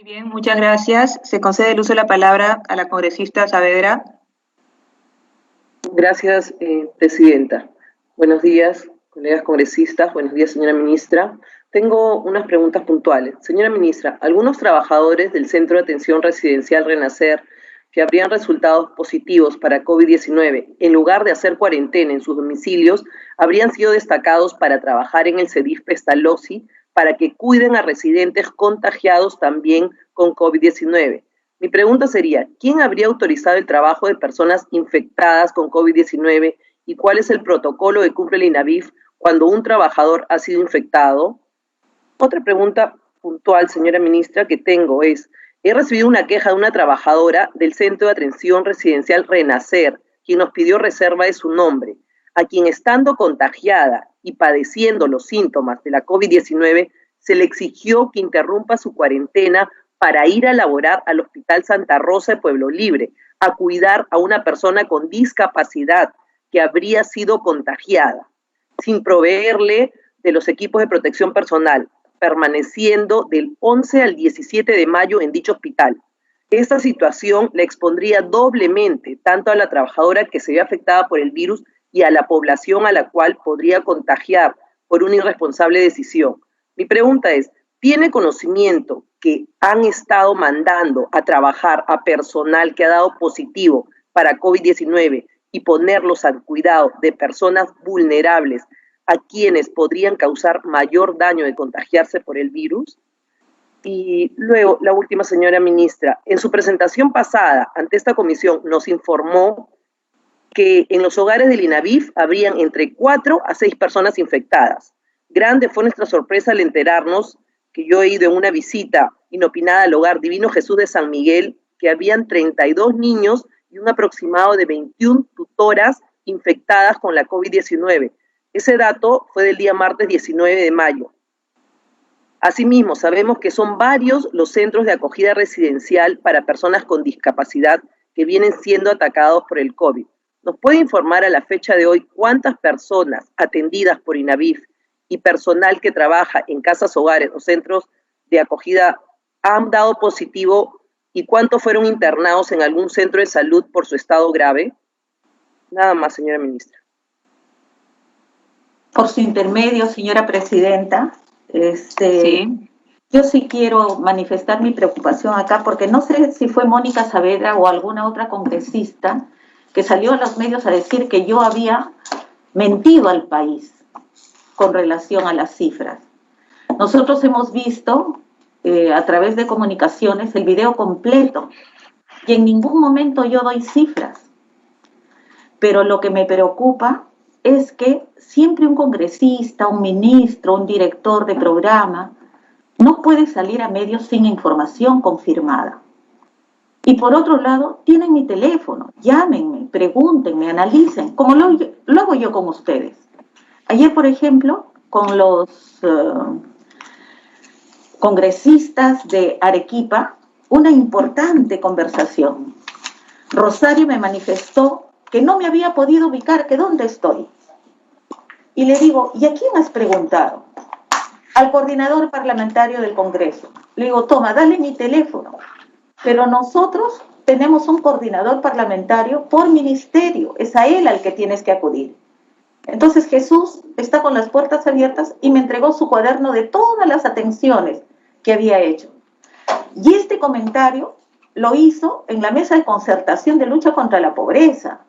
Muy bien, muchas gracias. Se concede el uso de la palabra a la congresista Saavedra. Gracias, presidenta. Buenos días, colegas congresistas. Buenos días, señora ministra. Tengo unas preguntas puntuales. Señora ministra, algunos trabajadores del Centro de Atención Residencial Renacer que habrían resultados positivos para COVID-19, en lugar de hacer cuarentena en sus domicilios, habrían sido destacados para trabajar en el CEDIF Pestalozzi para que cuiden a residentes contagiados también con COVID-19. Mi pregunta sería, ¿quién habría autorizado el trabajo de personas infectadas con COVID-19 y cuál es el protocolo que cumple el INAVIF cuando un trabajador ha sido infectado? Otra pregunta puntual, señora ministra, que tengo es, he recibido una queja de una trabajadora del Centro de Atención Residencial Renacer, quien nos pidió reserva de su nombre, a quien estando contagiada y padeciendo los síntomas de la COVID-19, se le exigió que interrumpa su cuarentena para ir a laborar al Hospital Santa Rosa de Pueblo Libre, a cuidar a una persona con discapacidad que habría sido contagiada, sin proveerle de los equipos de protección personal, permaneciendo del 11 al 17 de mayo en dicho hospital. Esta situación le expondría doblemente tanto a la trabajadora que se ve afectada por el virus y a la población a la cual podría contagiar por una irresponsable decisión. Mi pregunta es, ¿tiene conocimiento que han estado mandando a trabajar a personal que ha dado positivo para COVID-19 y ponerlos al cuidado de personas vulnerables a quienes podrían causar mayor daño de contagiarse por el virus? Y luego, la última, señora ministra, en su presentación pasada ante esta comisión nos informó que en los hogares del INAVIF habrían entre 4 a 6 personas infectadas. Grande fue nuestra sorpresa al enterarnos que yo he ido en una visita inopinada al hogar Divino Jesús de San Miguel, que habían 32 niños y un aproximado de 21 tutoras infectadas con la COVID-19. Ese dato fue del día martes 19 de mayo. Asimismo, sabemos que son varios los centros de acogida residencial para personas con discapacidad que vienen siendo atacados por el COVID. ¿Nos puede informar a la fecha de hoy cuántas personas atendidas por INAVIF y personal que trabaja en casas hogares o centros de acogida han dado positivo y cuántos fueron internados en algún centro de salud por su estado grave? Nada más, señora ministra. Por su intermedio, señora presidenta, Sí. yo sí quiero manifestar mi preocupación acá porque no sé si fue Mónica Saavedra o alguna otra congresista que salió a los medios a decir que yo había mentido al país con relación a las cifras. Nosotros hemos visto a través de comunicaciones el video completo y en ningún momento yo doy cifras. Pero lo que me preocupa es que siempre un congresista, un ministro, un director de programa no puede salir a medios sin información confirmada. Y por otro lado, tienen mi teléfono, llámenme, pregúntenme, analicen, como lo hago yo con ustedes. Ayer, por ejemplo, con los congresistas de Arequipa, una importante conversación. Rosario me manifestó que no me había podido ubicar, que dónde estoy. Y le digo, ¿y a quién has preguntado? Al coordinador parlamentario del Congreso. Le digo, toma, dale mi teléfono. Pero nosotros tenemos un coordinador parlamentario por ministerio, es a él al que tienes que acudir. Entonces Jesús está con las puertas abiertas y me entregó su cuaderno de todas las atenciones que había hecho. Y este comentario lo hizo en la mesa de concertación de lucha contra la pobreza.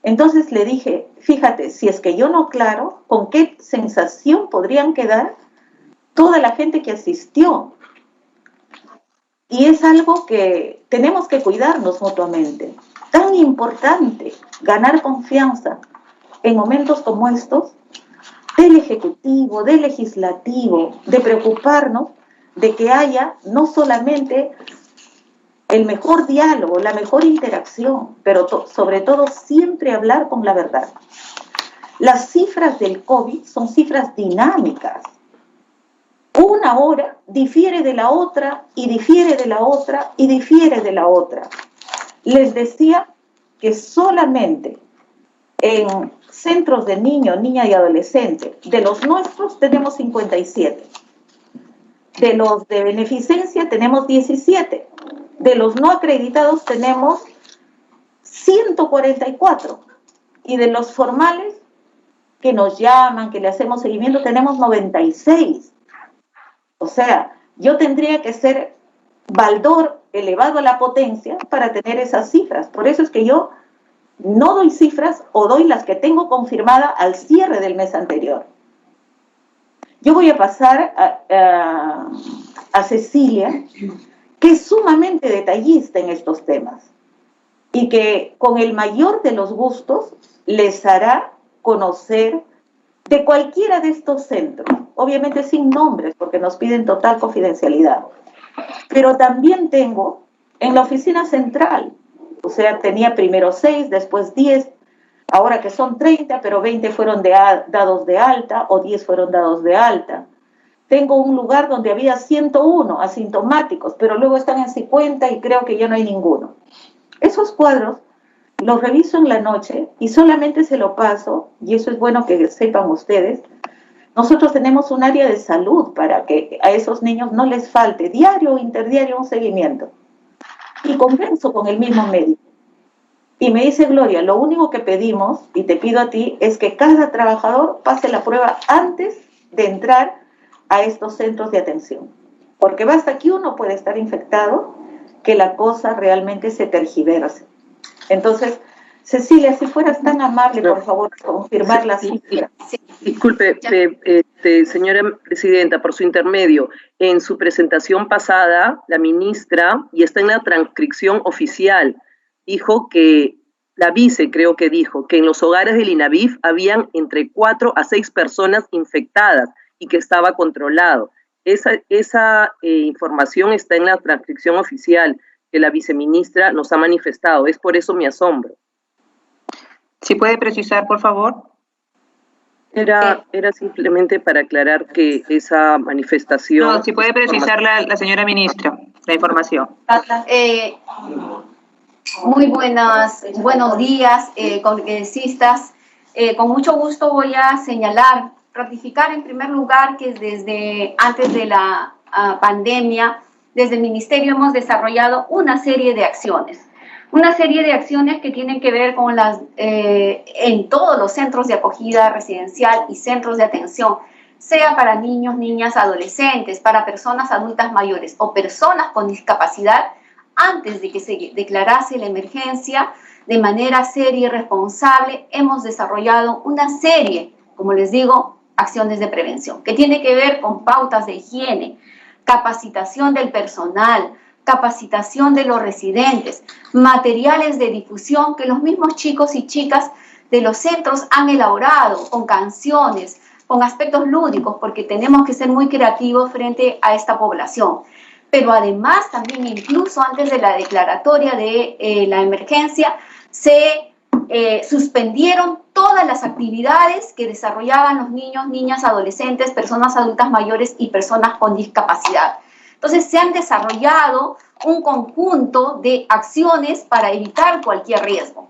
Entonces le dije, fíjate, si es que yo no aclaro, ¿con qué sensación podrían quedar toda la gente que asistió? Y es algo que tenemos que cuidarnos mutuamente. Tan importante ganar confianza en momentos como estos, del Ejecutivo, del Legislativo, de preocuparnos de que haya no solamente el mejor diálogo, la mejor interacción, pero sobre todo siempre hablar con la verdad. Las cifras del COVID son cifras dinámicas. Una hora difiere de la otra, y difiere de la otra, y difiere de la otra. Les decía que solamente en centros de niños, niñas y adolescentes, de los nuestros tenemos 57. De los de beneficencia tenemos 17. De los no acreditados tenemos 144. Y de los formales que nos llaman, que le hacemos seguimiento, tenemos 96. O sea, yo tendría que ser baldor elevado a la potencia para tener esas cifras. Por eso es que yo no doy cifras o doy las que tengo confirmada al cierre del mes anterior. Yo voy a pasar a Cecilia, que es sumamente detallista en estos temas y que con el mayor de los gustos les hará conocer de cualquiera de estos centros, obviamente sin nombres porque nos piden total confidencialidad, pero también tengo en la oficina central, o sea, tenía primero 6, después 10, ahora que son 30, pero 20 fueron dados de alta o 10 fueron dados de alta. Tengo un lugar donde había 101 asintomáticos, pero luego están en 50 y creo que ya no hay ninguno. Esos cuadros los reviso en la noche y solamente se lo paso, y eso es bueno que sepan ustedes, nosotros tenemos un área de salud para que a esos niños no les falte diario o interdiario un seguimiento. Y converso con el mismo médico. Y me dice, Gloria, lo único que pedimos, y te pido a ti, es que cada trabajador pase la prueba antes de entrar a estos centros de atención. Porque basta que uno puede estar infectado, que la cosa realmente se tergiverse. Entonces, Cecilia, si fueras tan amable, por favor, confirmar las cifras. Disculpe, señora presidenta, por su intermedio, en su presentación pasada, la ministra, y está en la transcripción oficial, dijo que, la vice creo que dijo, que en los hogares del INAVIF habían entre 4 a 6 personas infectadas y que estaba controlado. Esa información está en la transcripción oficial que la viceministra nos ha manifestado. Es por eso mi asombro. ¿Sí puede precisar, por favor? Era simplemente para aclarar que esa manifestación... No, si puede precisar la señora ministra, la información. Muy buenos días, congresistas. Con mucho gusto voy a señalar, ratificar en primer lugar que desde antes de la pandemia, desde el Ministerio hemos desarrollado una serie de acciones que tienen que ver con en todos los centros de acogida residencial y centros de atención, sea para niños, niñas, adolescentes, para personas adultas mayores o personas con discapacidad. Antes de que se declarase la emergencia, de manera seria y responsable, hemos desarrollado una serie, como les digo, acciones de prevención, que tiene que ver con pautas de higiene, capacitación del personal, capacitación de los residentes, materiales de difusión que los mismos chicos y chicas de los centros han elaborado con canciones, con aspectos lúdicos, porque tenemos que ser muy creativos frente a esta población. Pero además también incluso antes de la declaratoria de la emergencia se suspendieron todas las actividades que desarrollaban los niños, niñas, adolescentes, personas adultas mayores y personas con discapacidad. Entonces se han desarrollado un conjunto de acciones para evitar cualquier riesgo.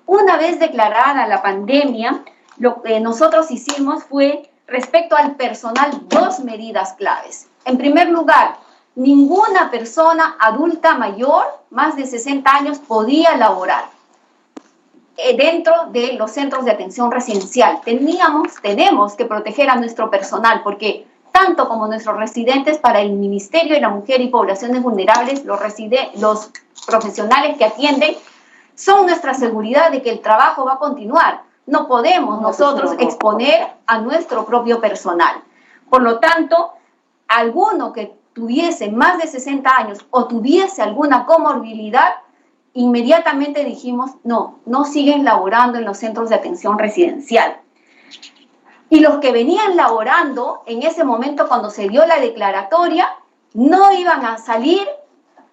Una vez declarada la pandemia, lo que nosotros hicimos fue, respecto al personal, 2 medidas claves. En primer lugar, ninguna persona adulta mayor, más de 60 años, podía laborar dentro de los centros de atención residencial. Tenemos que proteger a nuestro personal porque tanto como nuestros residentes, para el Ministerio de la Mujer y Poblaciones Vulnerables, los profesionales que atienden son nuestra seguridad de que el trabajo va a continuar. No podemos nosotros exponer a nuestro propio personal. Por lo tanto, alguno que tuviese más de 60 años o tuviese alguna comorbilidad, inmediatamente dijimos, no siguen laborando en los centros de atención residencial. Y los que venían laborando en ese momento cuando se dio la declaratoria, no iban a salir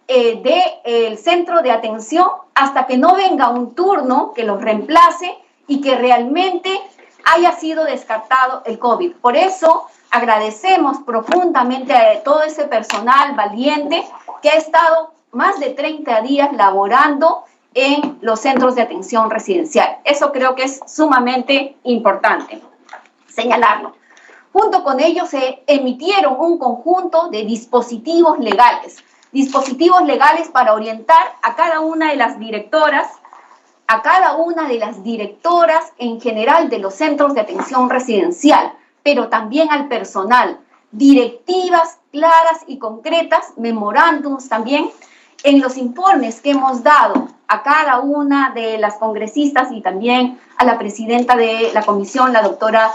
del centro de atención hasta que no venga un turno que los reemplace y que realmente haya sido descartado el COVID. Por eso agradecemos profundamente a todo ese personal valiente que ha estado más de 30 días laborando en los centros de atención residencial. Eso creo que es sumamente importante señalarlo. Junto con ello se emitieron un conjunto de dispositivos legales para orientar a cada una de las directoras, en general de los centros de atención residencial, pero también al personal, directivas claras y concretas, memorándums también, en los informes que hemos dado a cada una de las congresistas y también a la presidenta de la comisión, la doctora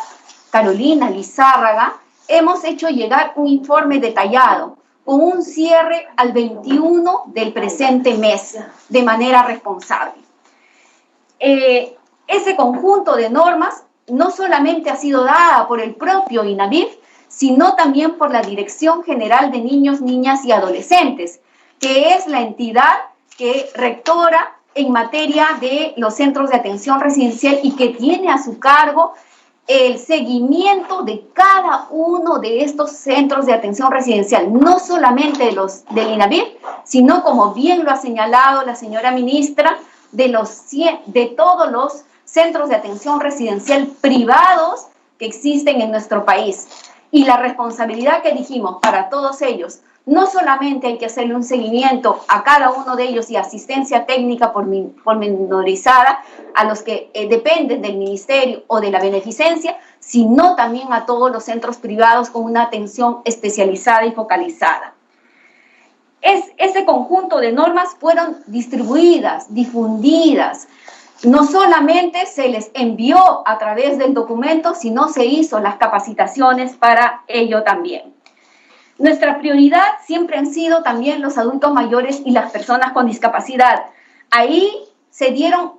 Carolina Lizárraga, hemos hecho llegar un informe detallado con un cierre al 21 del presente mes de manera responsable. Ese conjunto de normas no solamente ha sido dada por el propio INAVIF, sino también por la Dirección General de Niños, Niñas y Adolescentes, que es la entidad que rectora en materia de los centros de atención residencial y que tiene a su cargo el seguimiento de cada uno de estos centros de atención residencial, no solamente de los del INAVIF, sino, como bien lo ha señalado la señora ministra, de todos los centros de atención residencial privados que existen en nuestro país. Y la responsabilidad que dijimos para todos ellos, no solamente hay que hacerle un seguimiento a cada uno de ellos y asistencia técnica pormenorizada a los que dependen del ministerio o de la beneficencia, sino también a todos los centros privados con una atención especializada y focalizada. Ese conjunto de normas fueron distribuidas, difundidas. No solamente se les envió a través del documento, sino se hizo las capacitaciones para ello también. Nuestra prioridad siempre han sido también los adultos mayores y las personas con discapacidad. Ahí se dieron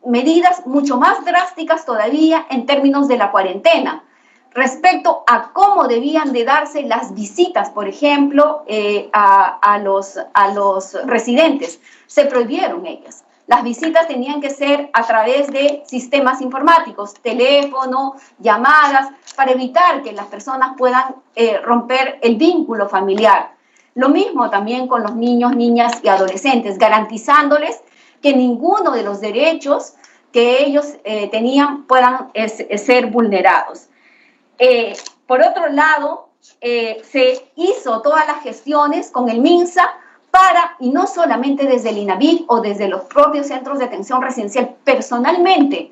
medidas mucho más drásticas todavía en términos de la cuarentena, respecto a cómo debían de darse las visitas, por ejemplo, a los residentes. Se prohibieron ellas. Las visitas tenían que ser a través de sistemas informáticos, teléfono, llamadas, para evitar que las personas puedan romper el vínculo familiar. Lo mismo también con los niños, niñas y adolescentes, garantizándoles que ninguno de los derechos que ellos tenían puedan ser vulnerados. Por otro lado, se hizo todas las gestiones con el MINSA y no solamente desde el INAVIF o desde los propios centros de atención residencial, personalmente,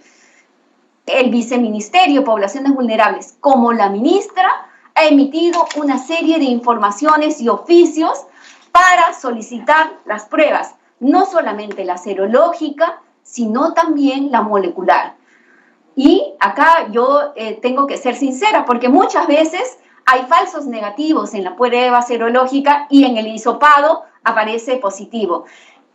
el Viceministerio de Poblaciones Vulnerables, como la ministra, ha emitido una serie de informaciones y oficios para solicitar las pruebas, no solamente la serológica, sino también la molecular. Y acá yo tengo que ser sincera, porque muchas veces hay falsos negativos en la prueba serológica y en el hisopado aparece positivo,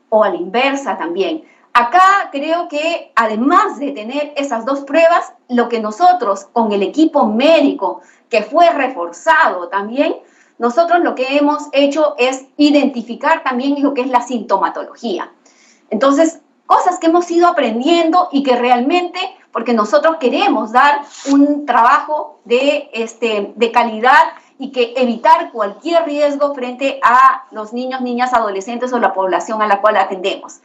o a la inversa también. Acá creo que además de tener esas dos pruebas, lo que nosotros con el equipo médico, que fue reforzado también, nosotros lo que hemos hecho es identificar también lo que es la sintomatología. Entonces, cosas que hemos ido aprendiendo y que realmente, porque nosotros queremos dar un trabajo de calidad y que evitar cualquier riesgo frente a los niños, niñas, adolescentes o la población a la cual atendemos.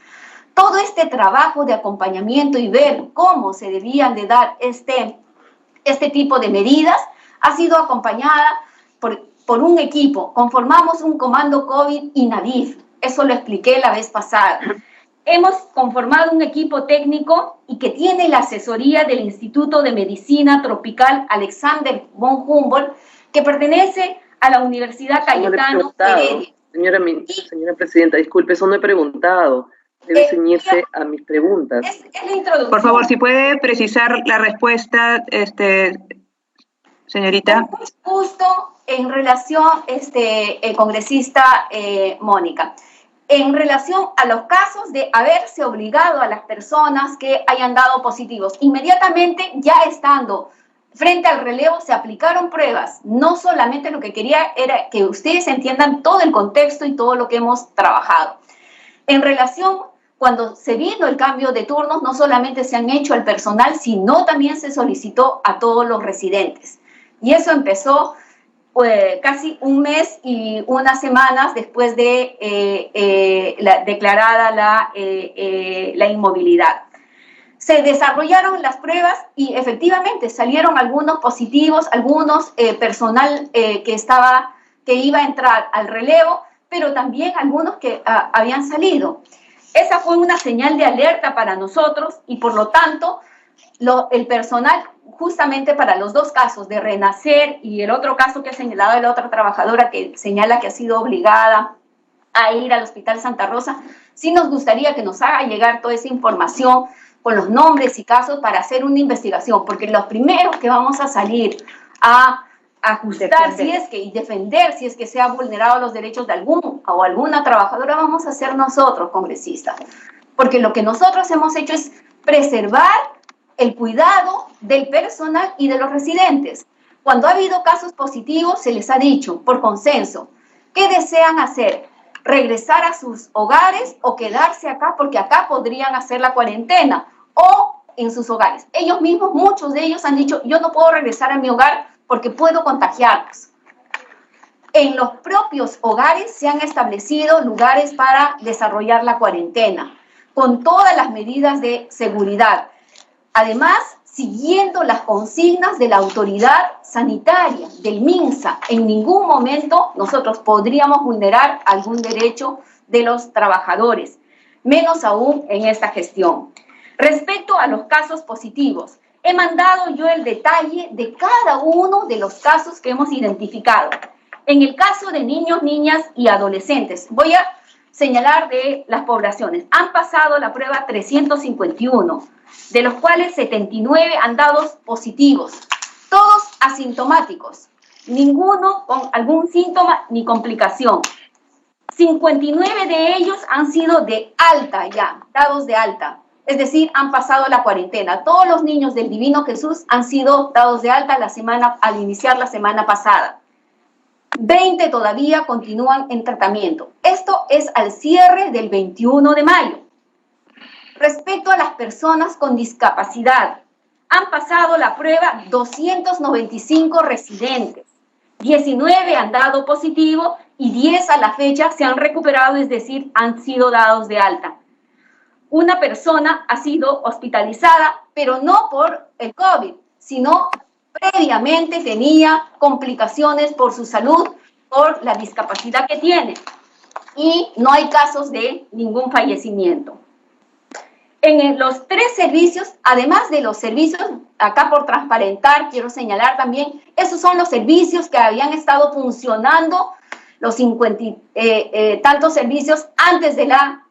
Todo este trabajo de acompañamiento y ver cómo se debían de dar este tipo de medidas ha sido acompañada por un equipo. Conformamos un comando COVID INAVIF, eso lo expliqué la vez pasada. Hemos conformado un equipo técnico y que tiene la asesoría del Instituto de Medicina Tropical Alexander von Humboldt, que pertenece a la Universidad Cayetano Heredia. Señora Presidenta, disculpe, eso no he preguntado. Debe ceñirse a mis preguntas. Es la introducción. Por favor, si puede precisar la respuesta, señorita. Con mucho gusto, en relación, congresista Mónica, en relación a los casos de haberse obligado a las personas que hayan dado positivos, inmediatamente ya estando frente al relevo se aplicaron pruebas. No solamente lo que quería era que ustedes entiendan todo el contexto y todo lo que hemos trabajado. En relación, cuando se vino el cambio de turnos, no solamente se han hecho al personal, sino también se solicitó a todos los residentes. Y eso empezó casi un mes y unas semanas después de declarada la inmovilidad. Se desarrollaron las pruebas y efectivamente salieron algunos positivos, algunos personal que iba a entrar al relevo, pero también algunos que habían salido. Esa fue una señal de alerta para nosotros y por lo tanto el personal, justamente para los dos casos de Renacer y el otro caso que ha señalado de la otra trabajadora que señala que ha sido obligada a ir al Hospital Santa Rosa, sí nos gustaría que nos haga llegar toda esa información con los nombres y casos para hacer una investigación, porque los primeros que vamos a salir a ajustar y defender si es que se ha vulnerado los derechos de algún o alguna trabajadora vamos a ser nosotros, congresistas, porque lo que nosotros hemos hecho es preservar el cuidado del personal y de los residentes. Cuando ha habido casos positivos, se les ha dicho, por consenso, ¿qué desean hacer? ¿Regresar a sus hogares o quedarse acá? Porque acá podrían hacer la cuarentena o en sus hogares. Ellos mismos, muchos de ellos han dicho, yo no puedo regresar a mi hogar porque puedo contagiarlos. En los propios hogares se han establecido lugares para desarrollar la cuarentena, con todas las medidas de seguridad. Además, siguiendo las consignas de la autoridad sanitaria, del MINSA, en ningún momento nosotros podríamos vulnerar algún derecho de los trabajadores, menos aún en esta gestión. Respecto a los casos positivos, he mandado yo el detalle de cada uno de los casos que hemos identificado. En el caso de niños, niñas y adolescentes, voy a señalar de las poblaciones. Han pasado la prueba 351, de los cuales 79 han dado positivos, todos asintomáticos, ninguno con algún síntoma ni complicación. 59 de ellos han sido de alta ya, dados de alta, es decir, han pasado la cuarentena. Todos los niños del Divino Jesús han sido dados de alta al iniciar la semana pasada. 20 todavía continúan en tratamiento. Esto es al cierre del 21 de mayo. Respecto a las personas con discapacidad, han pasado la prueba 295 residentes, 19 han dado positivo y 10 a la fecha se han recuperado, es decir, han sido dados de alta. Una persona ha sido hospitalizada, pero no por el COVID, sino previamente tenía complicaciones por su salud, por la discapacidad que tiene. Y no hay casos de ningún fallecimiento. En los 3 servicios, además de los servicios, acá por transparentar, quiero señalar también, esos son los servicios que habían estado funcionando, los 50 tantos servicios antes de la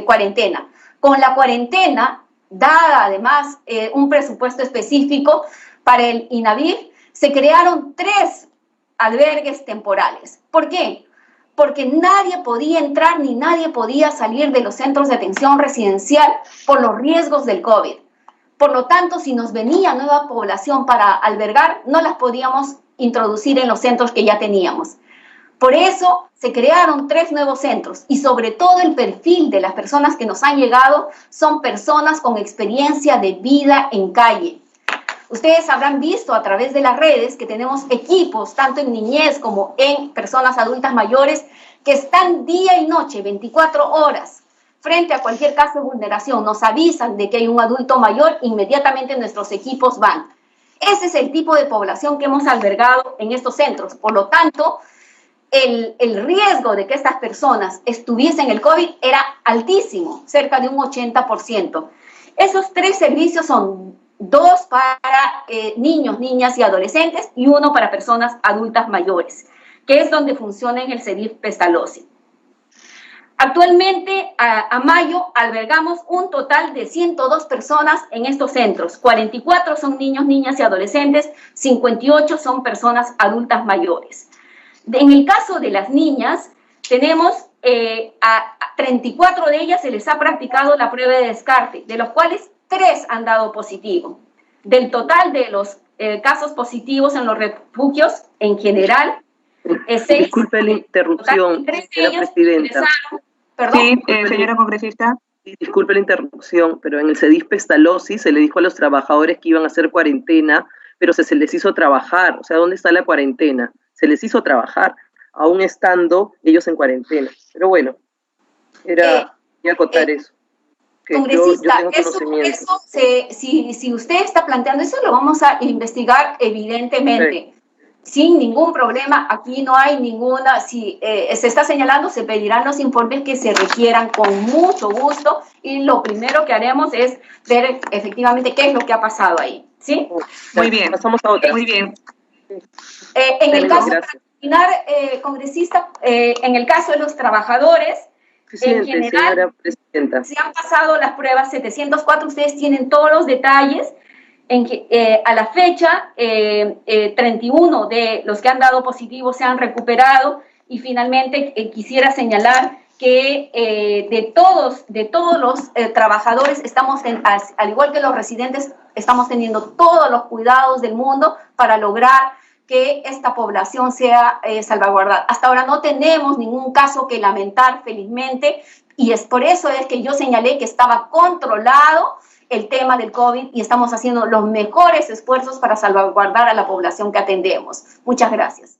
cuarentena. Con la cuarentena, dada además un presupuesto específico para el INAVIF, se crearon 3 albergues temporales. ¿Por qué? Porque nadie podía entrar ni nadie podía salir de los centros de atención residencial por los riesgos del COVID. Por lo tanto, si nos venía nueva población para albergar, no las podíamos introducir en los centros que ya teníamos. Por eso se crearon 3 nuevos centros y sobre todo el perfil de las personas que nos han llegado son personas con experiencia de vida en calle. Ustedes habrán visto a través de las redes que tenemos equipos, tanto en niñez como en personas adultas mayores, que están día y noche, 24 horas, frente a cualquier caso de vulneración. Nos avisan de que hay un adulto mayor, inmediatamente nuestros equipos van. Ese es el tipo de población que hemos albergado en estos centros. Por lo tanto, el riesgo de que estas personas estuviesen el COVID era altísimo, cerca de un 80%. Esos 3 servicios son 2 para niños, niñas y adolescentes y 1 para personas adultas mayores, que es donde funciona en el CEDIF Pestalozzi. Actualmente, a mayo, albergamos un total de 102 personas en estos centros. 44 son niños, niñas y adolescentes, 58 son personas adultas mayores. En el caso de las niñas, tenemos a 34 de ellas se les ha practicado la prueba de descarte, de los cuales 3 han dado positivo. Del total de los casos positivos en los refugios, en general, 6. Disculpe la interrupción, señora presidenta. ¿Perdón? Sí, señora congresista. Disculpe la interrupción, pero en el CEDIF Pestalozzi se le dijo a los trabajadores que iban a hacer cuarentena, pero se les hizo trabajar. O sea, ¿dónde está la cuarentena? Se les hizo trabajar, aún estando ellos en cuarentena. Pero bueno, era acotar eso. que Congresista, yo tengo conocimiento. si usted está planteando eso, lo vamos a investigar evidentemente. Sí. Sin ningún problema, aquí no hay ninguna, si se está señalando, se pedirán los informes que se requieran con mucho gusto y lo primero que haremos es ver efectivamente qué es lo que ha pasado ahí, ¿sí? Muy bien. Pasamos a otra. Muy bien. En el caso, Gracias. para terminar, congresista, en el caso de los trabajadores, en general, señora presidenta. se han pasado las pruebas 704, ustedes tienen todos los detalles. En que, a la fecha, 31 de los que han dado positivo se han recuperado y finalmente quisiera señalar que de todos los trabajadores estamos, al igual que los residentes, estamos teniendo todos los cuidados del mundo para lograr que esta población sea salvaguardada. Hasta ahora no tenemos ningún caso que lamentar, felizmente, y es por eso es que yo señalé que estaba controlado el tema del COVID y estamos haciendo los mejores esfuerzos para salvaguardar a la población que atendemos. Muchas gracias.